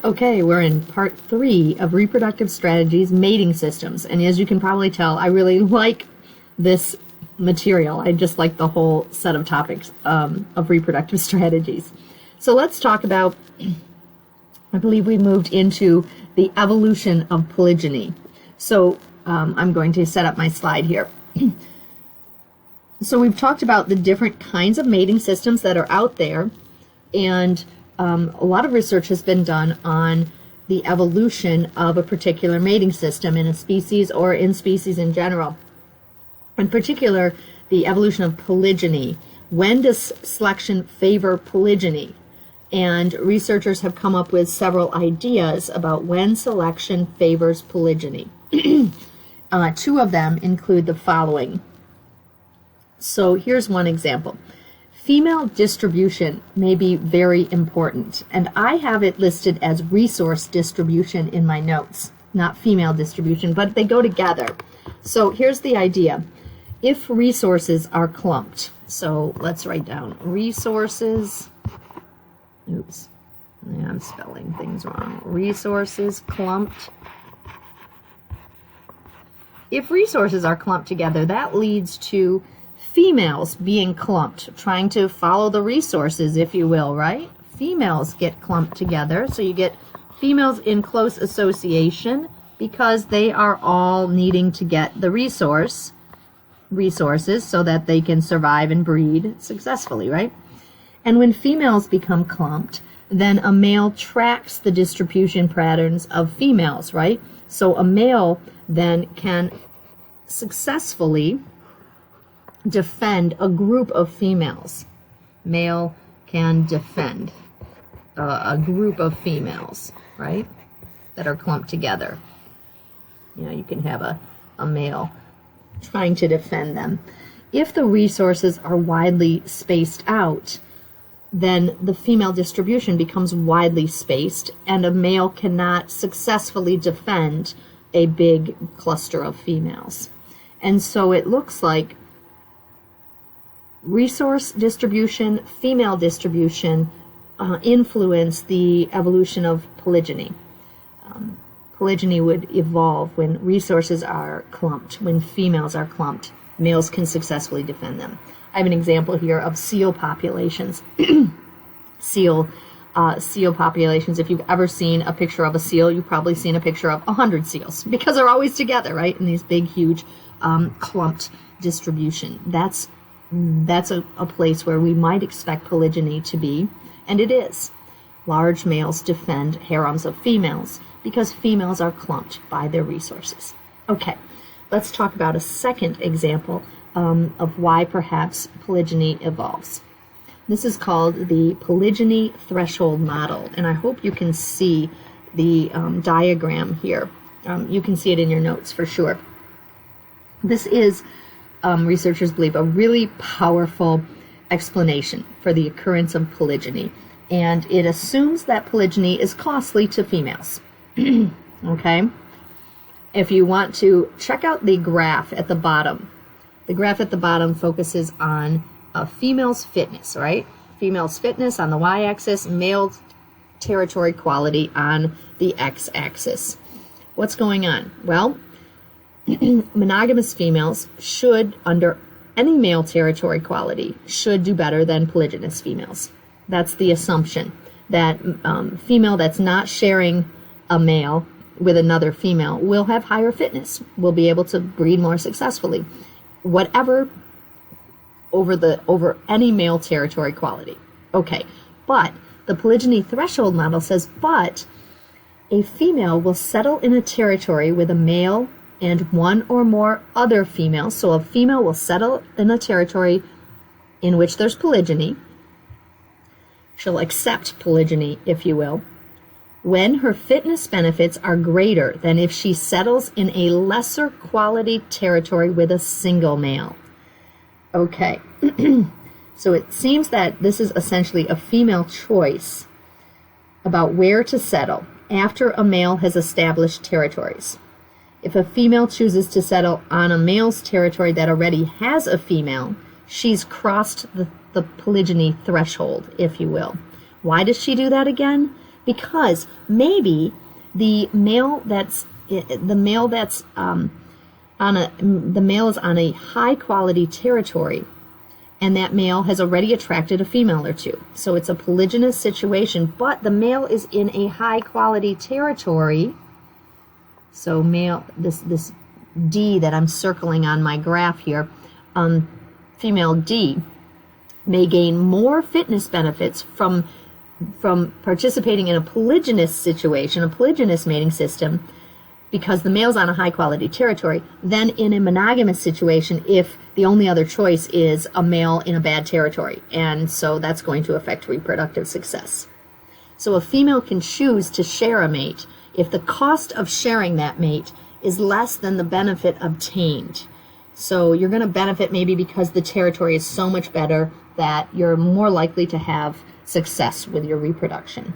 Okay, we're in part 3 of reproductive strategies, mating systems. And as you can probably tell, I really like this material. I just like the whole set of topics of reproductive strategies. So let's talk about, I believe we moved into the evolution of polygyny. So I'm going to set up my slide here. So we've talked about the different kinds of mating systems that are out there, and a lot of research has been done on the evolution of a particular mating system in a species or in species in general. In particular, the evolution of polygyny. When does selection favor polygyny? And researchers have come up with several ideas about when selection favors polygyny. Two of them include the following. So here's one example. Female distribution may be very important, and I have it listed as resource distribution in my notes, not female distribution, but they go together. So here's the idea. If resources are clumped, so let's write down resources, oops, yeah, I'm spelling things wrong, resources clumped. If resources are clumped together, that leads to females being clumped, trying to follow the resources, if you will, right? Females get clumped together, so you get females in close association because they are all needing to get the resources so that they can survive and breed successfully, right? And when females become clumped, then a male tracks the distribution patterns of females, right? So a male then can successfully defend a group of females. Male can defend a group of females, right, that are clumped together. You know, you can have a male trying to defend them. If the resources are widely spaced out, then the female distribution becomes widely spaced, and a male cannot successfully defend a big cluster of females. And so it looks like resource distribution, female distribution influence the evolution of polygyny. Polygyny would evolve when resources are clumped, when females are clumped. Males can successfully defend them. I have an example here of seal populations. Seal populations, if you've ever seen a picture of a seal, you've probably seen a picture of 100 seals, because they're always together, right, in these big, huge, clumped distribution. That's a place where we might expect polygyny to be, and it is. Large males defend harems of females because females are clumped by their resources. Okay, let's talk about a second example of why perhaps polygyny evolves. This is called the polygyny threshold model, and I hope you can see the diagram here. You can see it in your notes for sure. This is, researchers believe, a really powerful explanation for the occurrence of polygyny, and it assumes that polygyny is costly to females. Okay? If you want to check out the graph at the bottom, the graph at the bottom focuses on a female's fitness, right? Female's fitness on the y-axis, male territory quality on the x-axis. What's going on? Well, monogamous females should, under any male territory quality, should do better than polygynous females. That's the assumption, that female that's not sharing a male with another female will have higher fitness, will be able to breed more successfully, whatever over any male territory quality. Okay, but the polygyny threshold model says, but a female will settle in a territory with a male and one or more other females. So a female will settle in a territory in which there's polygyny. She'll accept polygyny, if you will, when her fitness benefits are greater than if she settles in a lesser quality territory with a single male. Okay, so it seems that this is essentially a female choice about where to settle after a male has established territories. If a female chooses to settle on a male's territory that already has a female, she's crossed the polygyny threshold, if you will. Why does she do that again? because maybe the male is on a high quality territory, and that male has already attracted a female or two. So it's a polygynous situation, but the male is in a high quality territory. So male, this D that I'm circling on my graph here, female D may gain more fitness benefits from participating in a polygynous situation, a polygynous mating system, because the male's on a high-quality territory, than in a monogamous situation if the only other choice is a male in a bad territory. And so that's going to affect reproductive success. So a female can choose to share a mate if the cost of sharing that mate is less than the benefit obtained. So you're going to benefit maybe because the territory is so much better that you're more likely to have success with your reproduction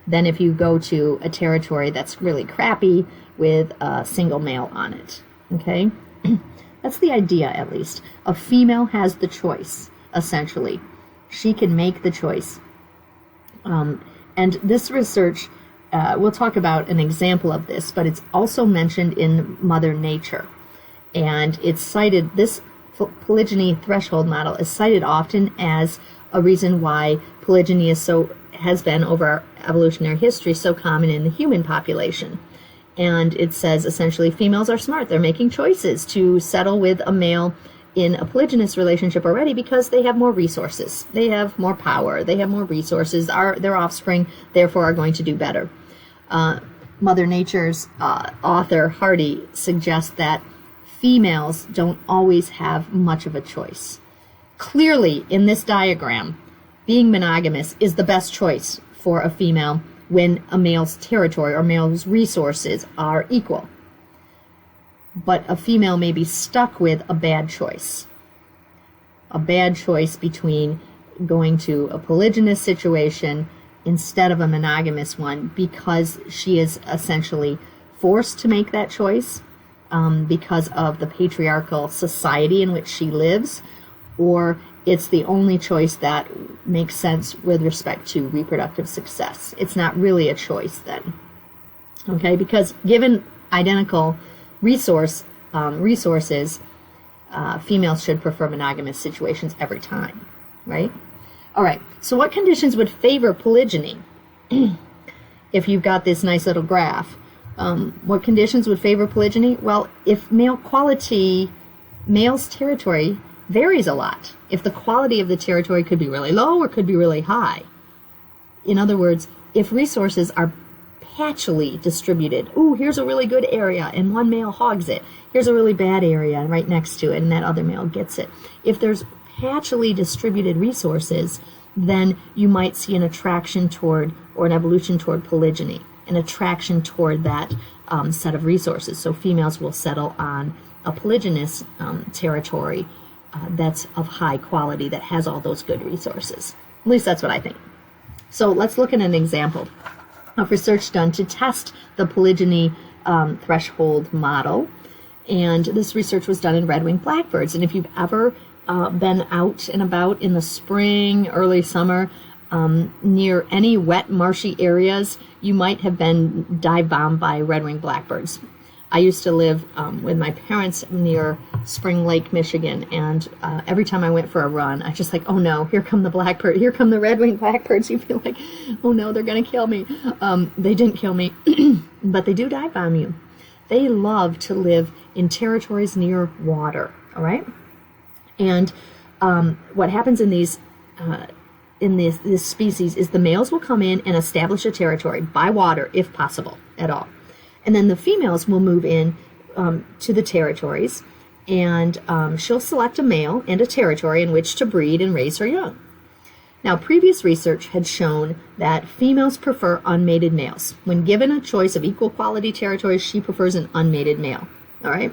than if you go to a territory that's really crappy with a single male on it. Okay? That's the idea, at least. A female has the choice, essentially. She can make the choice. And this research, we'll talk about an example of this, but it's also mentioned in Mother Nature. And it's cited, this polygyny threshold model is cited often as a reason why polygyny has been over our evolutionary history so common in the human population. And it says essentially females are smart. They're making choices to settle with a male in a polygynous relationship already because they have more resources. They have more power. They have more resources. Their offspring, therefore, are going to do better. Mother Nature's author, Hardy, suggests that females don't always have much of a choice. Clearly, in this diagram, being monogamous is the best choice for a female when a male's territory or male's resources are equal. But a female may be stuck with a bad choice. A bad choice between going to a polygynous situation instead of a monogamous one because she is essentially forced to make that choice because of the patriarchal society in which she lives, or it's the only choice that makes sense with respect to reproductive success. It's not really a choice then. Okay, because given identical resources, females should prefer monogamous situations every time, right? All right, so what conditions would favor polygyny? If you've got this nice little graph, what conditions would favor polygyny? Well, if male's territory varies a lot. If the quality of the territory could be really low or could be really high. In other words, if resources are patchily distributed, here's a really good area and one male hogs it. Here's a really bad area right next to it and that other male gets it. If there's patchily distributed resources, then you might see an attraction toward, or an evolution toward polygyny, an attraction toward that set of resources. So females will settle on a polygynous territory that's of high quality, that has all those good resources. At least that's what I think. So let's look at an example of research done to test the polygyny threshold model. And this research was done in red-winged blackbirds. And if you've ever been out and about in the spring, early summer, near any wet, marshy areas, you might have been dive bombed by red-winged blackbirds. I used to live with my parents near Spring Lake, Michigan, and every time I went for a run, I just like, oh no, here come the blackbird, here come the red-winged blackbirds. You feel like, oh no, they're going to kill me. They didn't kill me, but they do dive bomb you. They love to live in territories near water, all right? And what happens in this species is the males will come in and establish a territory by water, if possible at all. And then the females will move in to the territories, and she'll select a male and a territory in which to breed and raise her young. Now, previous research had shown that females prefer unmated males. When given a choice of equal quality territories, she prefers an unmated male. All right?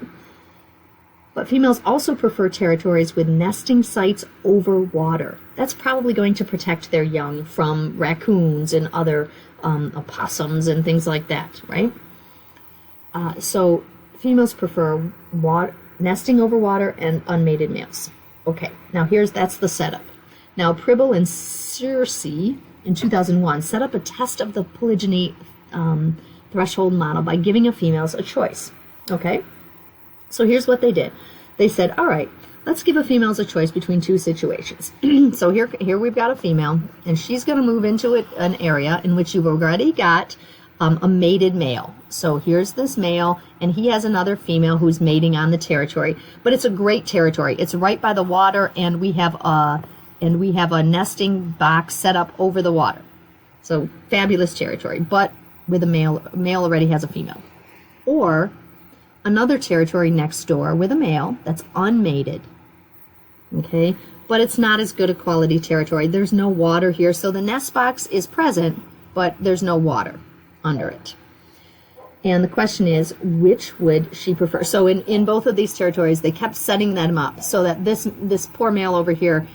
But females also prefer territories with nesting sites over water. That's probably going to protect their young from raccoons and other opossums and things like that, right? So females prefer nesting over water and unmated males. Okay, now that's the setup. Now Pribble and Searcy in 2001 set up a test of the polygyny threshold model by giving females a choice. Okay? So here's what they did. They said, all right, let's give females a choice between two situations. So here we've got a female, and she's going to move into an area in which you've already got a mated male. So here's this male, and he has another female who's mating on the territory. But it's a great territory. It's right by the water, and we have a nesting box set up over the water. So fabulous territory, but with a male already has a female. Or another territory next door with a male that's unmated. Okay, but it's not as good a quality territory. There's no water here, so the nest box is present, but there's no water under it. And the question is, which would she prefer? So in both of these territories, they kept setting them up so that this poor male over here,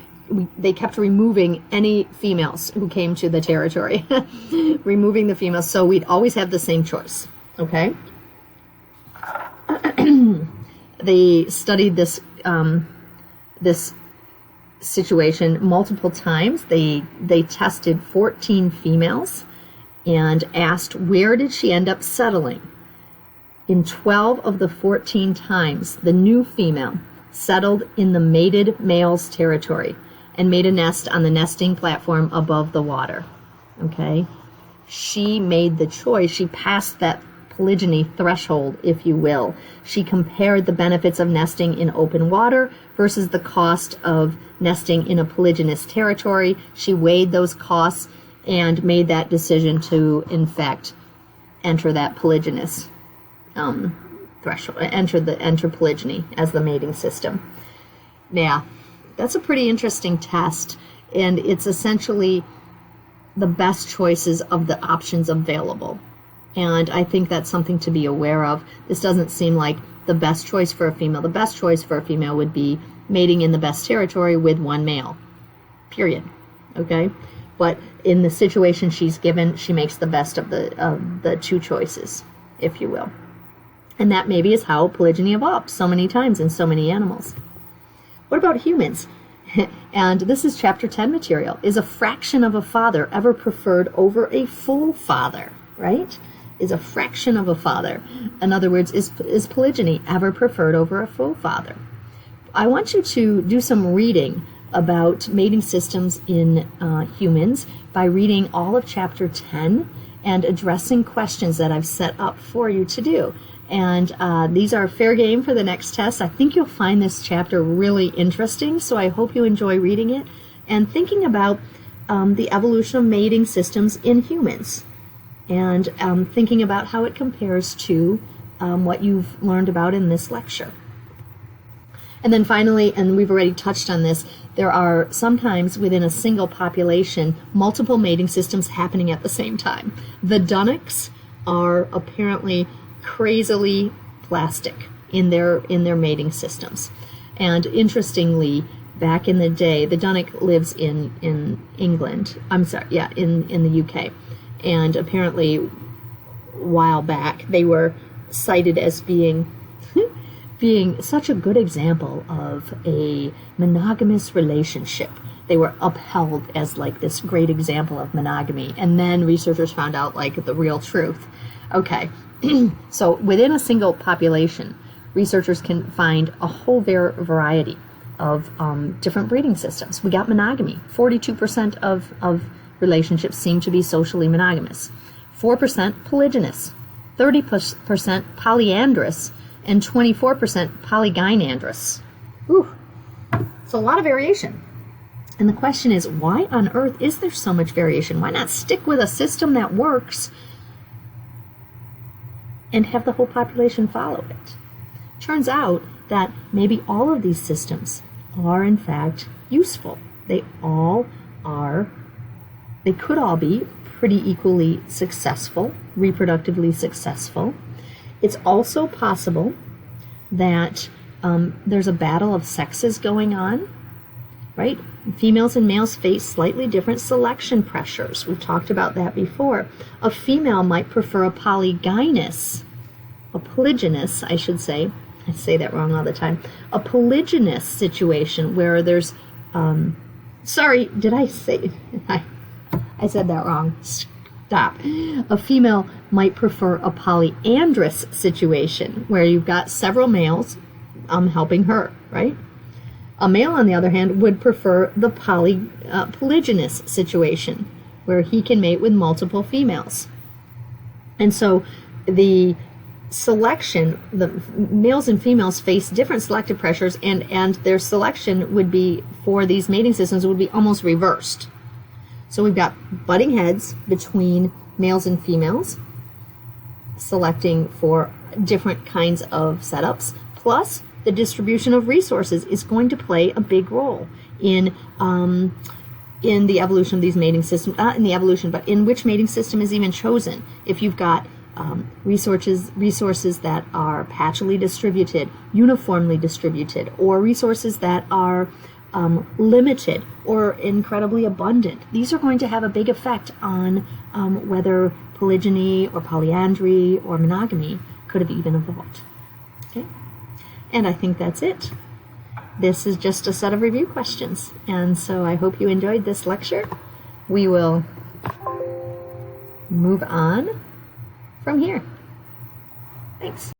they kept removing any females who came to the territory, removing the females, so we'd always have the same choice. Okay. They studied this situation multiple times. They tested 14 females and asked, where did she end up settling? In 12 of the 14 times, the new female settled in the mated male's territory and made a nest on the nesting platform above the water. Okay? She made the choice. She passed that polygyny threshold, if you will. She compared the benefits of nesting in open water versus the cost of nesting in a polygynous territory. She weighed those costs and made that decision to, in fact, enter that polygynous threshold, enter polygyny as the mating system. Now, that's a pretty interesting test, and it's essentially the best choices of the options available. And I think that's something to be aware of. This doesn't seem like the best choice for a female. The best choice for a female would be mating in the best territory with one male, period. Okay? But in the situation she's given, she makes the best of the two choices, if you will. And that maybe is how polygyny evolved so many times in so many animals. What about humans? And this is chapter 10 material. Is a fraction of a father ever preferred over a full father? Right? Is a fraction of a father. In other words, is polygyny ever preferred over a full father? I want you to do some reading about mating systems in humans by reading all of chapter 10 and addressing questions that I've set up for you to do. And these are fair game for the next test. I think you'll find this chapter really interesting, so I hope you enjoy reading it and thinking about the evolution of mating systems in humans, and thinking about how it compares to what you've learned about in this lecture. And then finally, and we've already touched on this, there are sometimes within a single population multiple mating systems happening at the same time. The dunnocks are apparently crazily plastic in their mating systems. And interestingly, back in the day, the dunnock lives in England. I'm sorry, yeah, in the UK. And apparently, a while back, they were cited as being such a good example of a monogamous relationship. They were upheld as like this great example of monogamy. And then researchers found out like the real truth. Okay, so within a single population, researchers can find a whole variety of different breeding systems. We got monogamy. 42% of relationships seem to be socially monogamous. 4% polygynous. 30% polyandrous. And 24% polygynandrous. Ooh, it's a lot of variation. And the question is, why on earth is there so much variation? Why not stick with a system that works and have the whole population follow it? Turns out that maybe all of these systems are in fact useful. They could all be pretty equally successful, reproductively successful. It's also possible that there's a battle of sexes going on, right? Females and males face slightly different selection pressures. We've talked about that before. A female might prefer a polygynous, I should say. I say that wrong all the time. A polygynous situation where there's, sorry, did I say, I said that wrong. Stop. A female might prefer a polyandrous situation where you've got several males helping her, right? A male, on the other hand, would prefer the polygynous situation where he can mate with multiple females. And so the selection, the males and females face different selective pressures, and their selection would be, for these mating systems, would be almost reversed. So we've got butting heads between males and females, selecting for different kinds of setups, plus the distribution of resources is going to play a big role in the evolution of these mating systems, not in the evolution, but in which mating system is even chosen. If you've got resources that are patchily distributed, uniformly distributed, or resources that are limited or incredibly abundant, these are going to have a big effect on whether polygyny or polyandry or monogamy could have even evolved. Okay? And I think that's it. This is just a set of review questions, and so I hope you enjoyed this lecture. We will move on from here. Thanks.